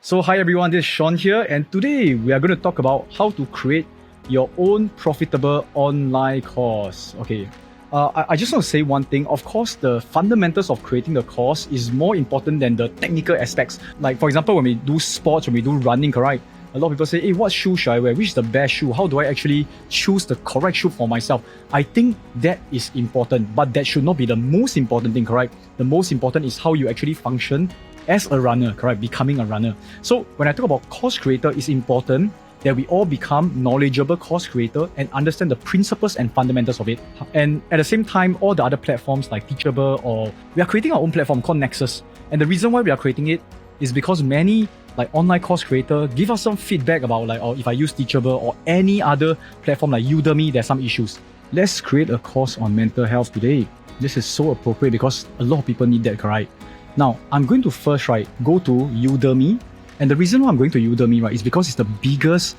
So hi everyone, this is Sean here, and today we are going to talk about how to create your own profitable online course. Okay, I just want to say one thing. Of course, the fundamentals of creating the course is more important than the technical aspects. Like for example, when we do sports, when we do running, correct? A lot of people say, hey, what shoe should I wear? Which is the best shoe? How do I actually choose the correct shoe for myself? I think that is important, but that should not be the most important thing, correct? The most important is how you actually function as a runner, correct? Becoming a runner. So when I talk about course creator, it's important that we all become knowledgeable course creator and understand the principles and fundamentals of it. And at the same time, all the other platforms like Teachable, or we are creating our own platform called Nexus. And the reason why we are creating it is because many like online course creator give us some feedback about like, or if I use Teachable or any other platform like Udemy, there's some issues. Let's create a course on mental health today. This is so appropriate because a lot of people need that, correct? Now, I'm going to first, go to Udemy. And the reason why I'm going to Udemy, is because it's the biggest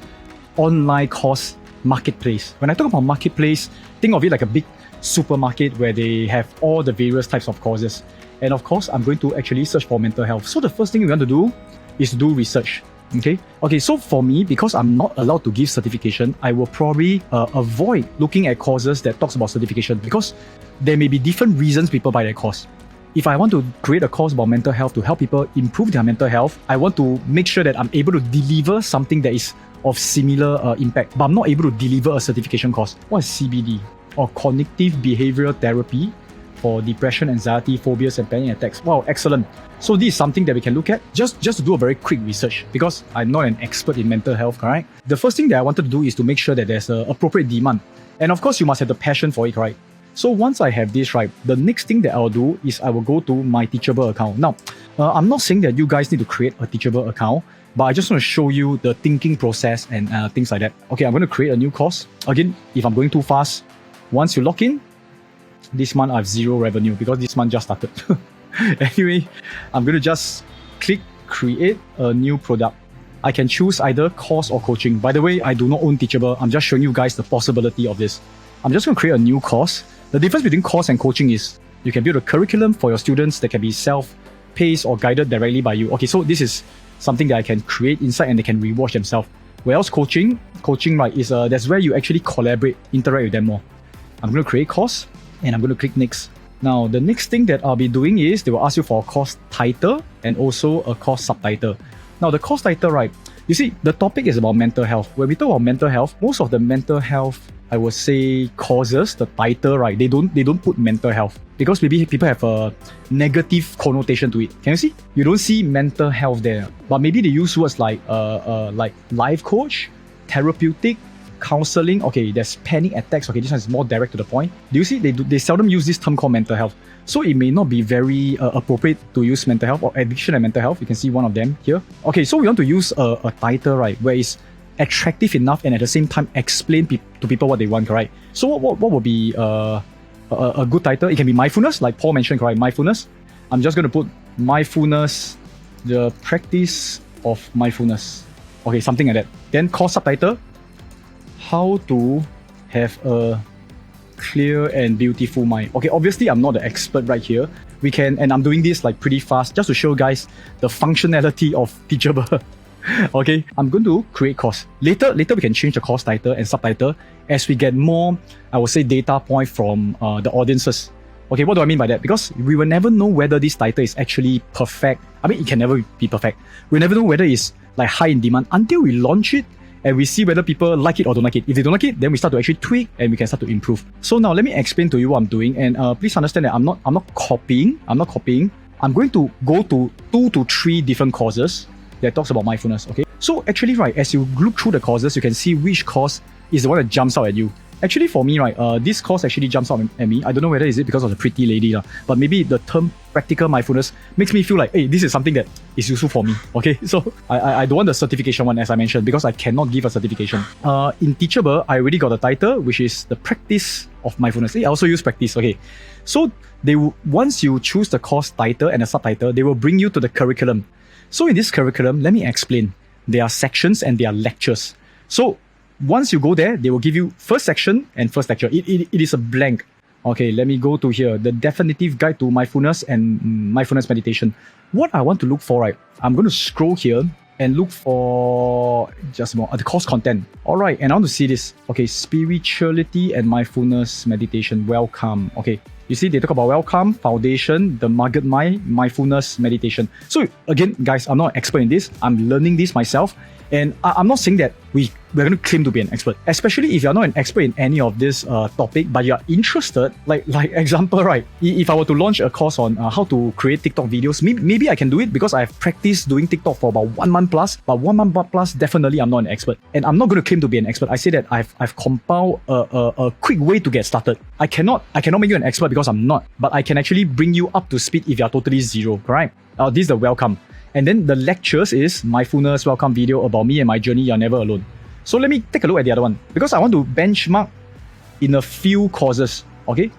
online course marketplace. When I talk about marketplace, think of it like a big supermarket where they have all the various types of courses. And of course, I'm going to actually search for mental health. So the first thing we want to do is to do research. Okay, so for me, because I'm not allowed to give certification, I will probably avoid looking at courses that talks about certification because there may be different reasons people buy that course. If I want to create a course about mental health to help people improve their mental health, I want to make sure that I'm able to deliver something that is of similar impact, but I'm not able to deliver a certification course. What is CBD? Or Cognitive Behavioral Therapy for depression, anxiety, phobias, and panic attacks. Wow, excellent. So this is something that we can look at just to do a very quick research because I'm not an expert in mental health, correct? The first thing that I wanted to do is to make sure that there's an appropriate demand. And of course, you must have the passion for it, right? So once I have this, the next thing that I'll do is I will go to my Teachable account. Now, I'm not saying that you guys need to create a Teachable account, but I just want to show you the thinking process and things like that. Okay, I'm going to create a new course. Again, if I'm going too fast, once you log in, this month I have zero revenue because this month just started. Anyway, I'm going to just click create a new product. I can choose either course or coaching. By the way, I do not own Teachable. I'm just showing you guys the possibility of this. I'm just going to create a new course. The difference between course and coaching is you can build a curriculum for your students that can be self-paced or guided directly by you. Okay, so this is something that I can create inside and they can rewatch themselves. Whereas coaching, is that's where you actually collaborate, interact with them more. I'm going to create course and I'm going to click next. Now, the next thing that I'll be doing is they will ask you for a course title and also a course subtitle. Now, the course title, you see, the topic is about mental health. When we talk about mental health, most of the mental health, I would say courses, the title, they don't put mental health because maybe people have a negative connotation to it. Can you see? You don't see mental health there, but maybe they use words like life coach, therapeutic, counseling. Okay, there's panic attacks. Okay, this one is more direct to the point. Do you see? They seldom use this term called mental health. So it may not be very appropriate to use mental health or addiction and mental health. You can see one of them here. Okay, so we want to use a title, where it's attractive enough and at the same time explain to people what they want, correct? So what would be a good title? It can be mindfulness, like Paul mentioned, correct? Mindfulness. I'm just going to put mindfulness, the practice of mindfulness. Okay, something like that. Then course subtitle, how to have a clear and beautiful mind. Okay, obviously I'm not the expert right here. And I'm doing this pretty fast just to show you guys the functionality of Teachable. Okay, I'm going to create course. Later we can change the course title and subtitle as we get more, I would say, data point from the audiences. Okay, what do I mean by that? Because we will never know whether this title is actually perfect. I mean, it can never be perfect. We'll never know whether it's high in demand until we launch it and we see whether people like it or don't like it. If they don't like it, then we start to actually tweak and we can start to improve. So now let me explain to you what I'm doing, and please understand that I'm not copying. I'm going to go to 2 to 3 different courses that talks about mindfulness. Okay, so actually, as you look through the courses, you can see which course is the one that jumps out at you. Actually, for me, this course actually jumps out at me. I don't know whether is it because of the pretty lady, but maybe the term practical mindfulness makes me feel like, hey, this is something that is useful for me. Okay, so I don't want the certification one, as I mentioned, because I cannot give a certification. In Teachable, I already got a title, which is the practice of mindfulness. I also use practice. Okay, so once you choose the course title and the subtitle, they will bring you to the curriculum. So in this curriculum, let me explain. There are sections and there are lectures. So once you go there, they will give you first section and first lecture. It is a blank. Okay, let me go to here. The definitive guide to mindfulness and mindfulness meditation. What I want to look for, I'm going to scroll here and look for just more the course content. All right, and I want to see this. Okay, spirituality and mindfulness meditation. Welcome. Okay, you see they talk about welcome, foundation, the market mind, mindfulness meditation. So again, guys, I'm not an expert in this. I'm learning this myself. And I'm not saying that we're going to claim to be an expert, especially if you're not an expert in any of this topic, but you're interested. Like example, right? If I were to launch a course on how to create TikTok videos, maybe I can do it because I've practiced doing TikTok for about 1 month plus. But 1 month plus, definitely I'm not an expert, and I'm not going to claim to be an expert. I say that I've compiled a quick way to get started. I cannot make you an expert because I'm not, but I can actually bring you up to speed if you're totally zero. Right? This is the welcome. And then the lectures is mindfulness welcome video about me and my journey. You're never alone. So let me take a look at the other one because I want to benchmark in a few courses. Okay,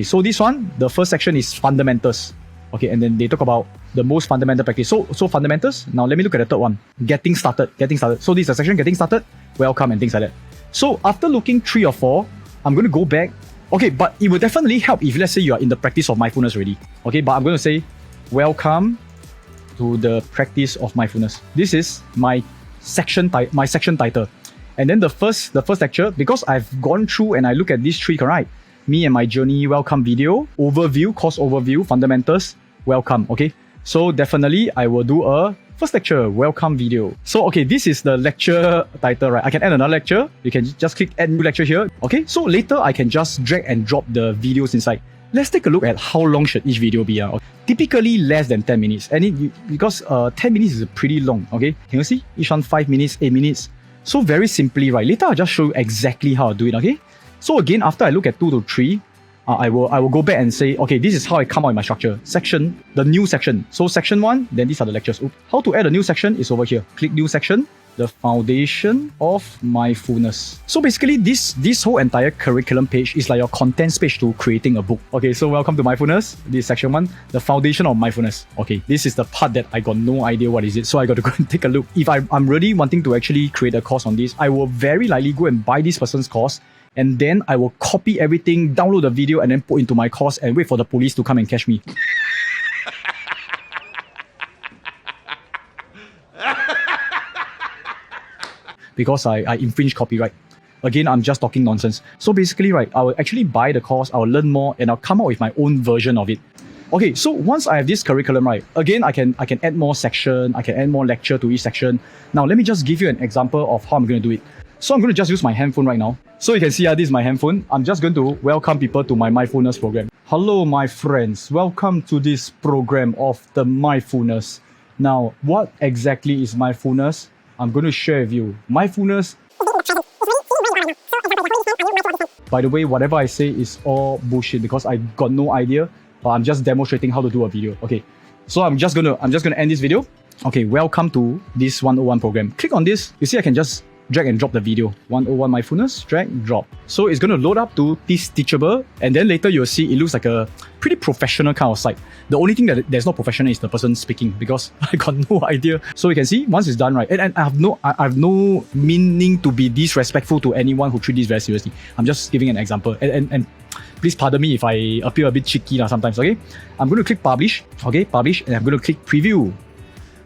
so this one, the first section is fundamentals. Okay, and then they talk about the most fundamental practice. So fundamentals. Now let me look at the third one, getting started. So this is a section, getting started, welcome, and things like that. So after looking 3 or 4, I'm going to go back. Okay, but it will definitely help if let's say you are in the practice of mindfulness already. Okay, but I'm going to say welcome to the practice of mindfulness. This is my section title. And then the first lecture, because I've gone through and I look at these 3, correct? Me and my journey, welcome video, overview, course overview, fundamentals, welcome. Okay, so definitely I will do a first lecture, welcome video. So okay, this is the lecture title, right? I can add another lecture. You can just click add new lecture here. Okay, so later I can just drag and drop the videos inside. Let's take a look at how long should each video be. Typically less than 10 minutes. Because 10 minutes is pretty long. Okay, can you see? Each one 5 minutes, 8 minutes. So very simply, right? Later I'll just show you exactly how I do it. Okay. So again, after I look at 2 to 3, I will go back and say, okay, this is how I come out with my structure. Section, the new section. So section 1, then these are the lectures. How to add a new section is over here. Click new section. The foundation of mindfulness. So basically this whole entire curriculum page is like your contents page to creating a book. Okay, so welcome to mindfulness. This is section 1, the foundation of mindfulness. Okay, this is the part that I got no idea what is it, so I got to go and take a look. If I'm really wanting to actually create a course on this, I will very likely go and buy this person's course, and then I will copy everything, download the video, and then put into my course and wait for the police to come and catch me. Because I infringe copyright. Again, I'm just talking nonsense. So basically, right, I will actually buy the course, I will learn more, and I'll come out with my own version of it. Okay, so once I have this curriculum, right, again, I can add more section, I can add more lecture to each section. Now, let me just give you an example of how I'm going to do it. So I'm going to just use my handphone right now. So you can see this is my handphone. I'm just going to welcome people to my mindfulness program. Hello, my friends. Welcome to this program of the mindfulness. Now, what exactly is mindfulness? I'm going to share with you. Mindfulness. By the way, whatever I say is all bullshit because I got no idea, but I'm just demonstrating how to do a video. Okay, so I'm just gonna end this video. Okay, welcome to this 101 program. Click on this. You see, I can just drag and drop the video. 101 mindfulness, drag, drop. So it's going to load up to this Teachable, and then later you'll see it looks like a pretty professional kind of site. The only thing that's not professional is the person speaking because I got no idea. So you can see once it's done, right, and I have no meaning to be disrespectful to anyone who treats this very seriously. I'm just giving an example, and please pardon me if I appear a bit cheeky sometimes. Okay, I'm going to click publish. Okay, publish, and I'm going to click preview.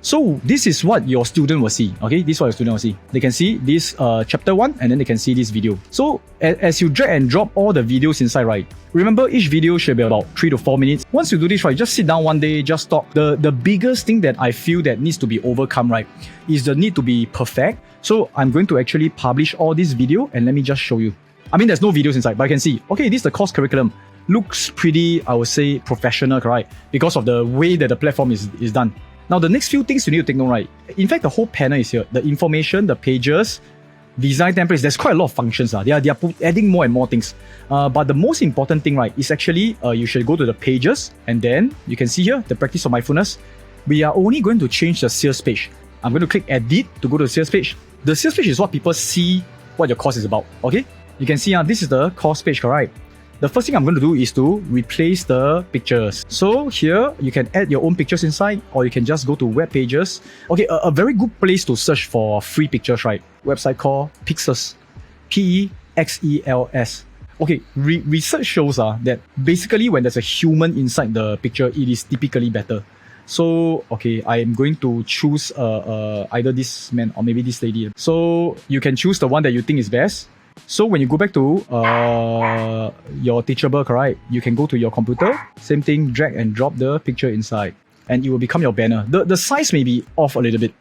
So this is what your student will see. Okay, this is what your student will see. They can see this chapter 1, and then they can see this video. So as you drag and drop all the videos inside, right, remember each video should be about 3 to 4 minutes. Once you do this, right, just sit down one day, just talk. The biggest thing that I feel that needs to be overcome, right, is the need to be perfect. So I'm going to actually publish all this video, and let me just show you. I mean, there's no videos inside, but I can see, okay, this is the course curriculum. Looks pretty, I would say, professional, right? Because of the way that the platform is done. Now, the next few things you need to take note, right? In fact, the whole panel is here. The information, the pages, design templates, there's quite a lot of functions. They are adding more and more things. But the most important thing, right, is actually you should go to the pages, and then you can see here, the practice of mindfulness. We are only going to change the sales page. I'm going to click edit to go to the sales page. The sales page is what people see what your course is about, okay? You can see this is the course page, correct? The first thing I'm going to do is to replace the pictures. So here, you can add your own pictures inside, or you can just go to web pages. Okay, a very good place to search for free pictures, right? Website called Pexels. P-E-X-E-L-S. Okay, research shows that basically when there's a human inside the picture, it is typically better. So, okay, I'm going to choose either this man or maybe this lady. So you can choose the one that you think is best. So when you go back to your Teachable, correct? You can go to your computer, same thing, drag and drop the picture inside, and it will become your banner. The size may be off a little bit.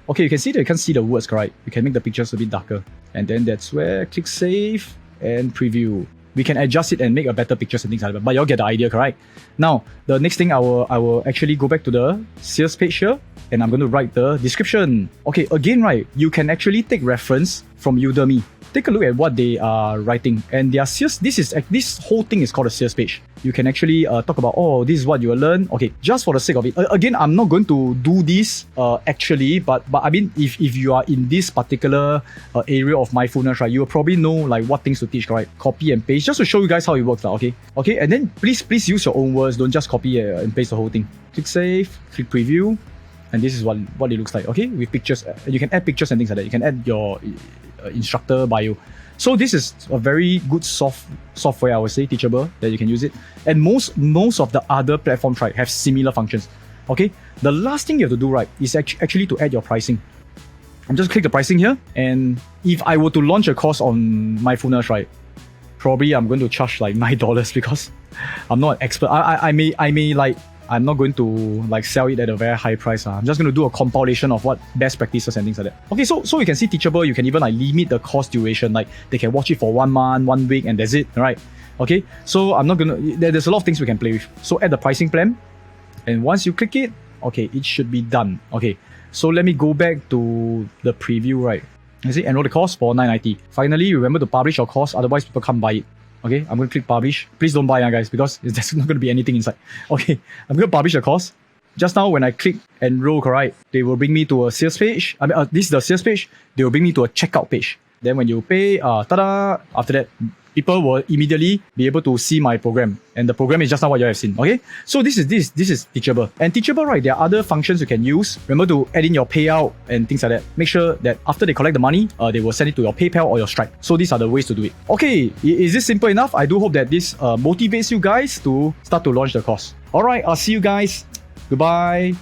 Okay, you can see that you can't see the words, correct? You can make the pictures a bit darker. And then that's where click save and preview. We can adjust it and make a better pictures and things like that. But y'all get the idea, correct? Now, the next thing I will actually go back to the sales page here, and I'm going to write the description. Okay, again, right, you can actually take reference from Udemy. Take a look at what they are writing, and their sales. This whole thing is called a sales page. You can actually talk about, oh, this is what you will learn. Okay, just for the sake of it. Again, I'm not going to do this actually, but I mean, if you are in this particular area of mindfulness, right, you will probably know like what things to teach, right? Copy and paste, just to show you guys how it works, okay? Okay, and then please use your own words. Don't just copy and paste the whole thing. Click save, click preview, and this is what it looks like. Okay, with pictures, you can add pictures and things like that. You can add your instructor bio. So this is a very good software, I would say, Teachable, that you can use it. And most of the other platforms, right, have similar functions. Okay, the last thing you have to do, right, is actually to add your pricing. I'm just click the pricing here, and if I were to launch a course on mindfulness, right, probably I'm going to charge like $9 because I'm not an expert. I may like, I'm not going to like sell it at a very high price. I'm just going to do a compilation of what best practices and things like that. Okay, so you can see Teachable, you can even like limit the course duration. Like they can watch it for 1 month, 1 week, and that's it, right? Okay, so I'm not going to, there's a lot of things we can play with. So add the pricing plan, and once you click it, okay, it should be done. Okay, so let me go back to the preview, right? You see, enroll the course for $9.90. Finally, remember to publish your course, otherwise people can't buy it. Okay, I'm going to click publish. Please don't buy, guys, because there's not going to be anything inside. Okay, I'm going to publish the course. Just now, when I click enroll, correct, they will bring me to a sales page. I mean, this is the sales page. They will bring me to a checkout page. Then when you pay, ta-da! After that, people will immediately be able to see my program. And the program is just now what you have seen. Okay, so this is Teachable. And Teachable, right, there are other functions you can use. Remember to add in your payout and things like that. Make sure that after they collect the money, they will send it to your PayPal or your Stripe. So these are the ways to do it. Okay, is this simple enough? I do hope that this motivates you guys to start to launch the course. Alright, I'll see you guys. Goodbye.